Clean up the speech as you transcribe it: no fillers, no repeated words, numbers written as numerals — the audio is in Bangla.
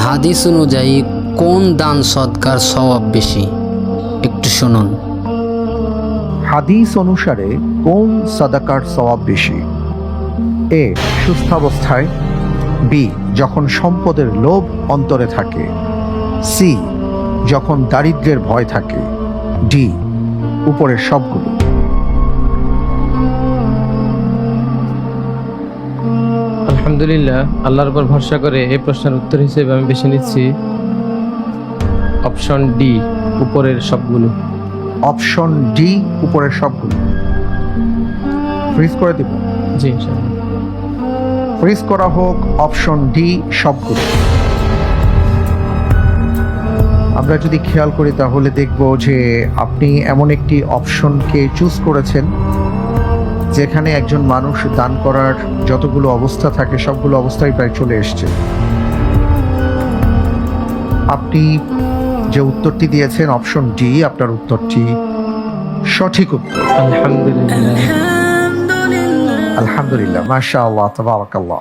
হাদিস অনুযায়ী কোন দান সৎকার সওয়াব বেশি? একটু শুনুন। হাদিস অনুসারে কোন সাদাকার সওয়াব বেশি? এ, সুস্থাবস্থায়। বি, যখন সম্পদের লোভ অন্তরে থাকে। সি, যখন দারিদ্র্যের ভয় থাকে। ডি, উপরের সবগুলো। আলহামদুলিল্লাহ, আল্লাহর উপর ভরসা করে এই প্রশ্নের উত্তর হিসেবে আমি বেছে নিচ্ছি অপশন ডি, উপরের সবগুলো। অপশন ডি, উপরের সবগুলো। ফ্রিজ করে দিব। জি ইনশাআল্লাহ। ফ্রিজ করা হোক অপশন ডি, সবগুলো। আমরা যদি খেয়াল করি তাহলে দেখব যে আপনি এমন একটি অপশনকে চুজ করেছেন যেখানে একজন মানুষ দান করার যতগুলো অবস্থা থাকে সবগুলো অবস্থায় প্রায় চলে এসছে। আপনি যে উত্তরটি দিয়েছেন অপশন ডি, আপনার উত্তরটি সঠিক উত্তর। আলহামদুলিল্লাহ। আলহামদুলিল্লাহ, মাশাআল্লাহ, তাবারাকাল্লাহ।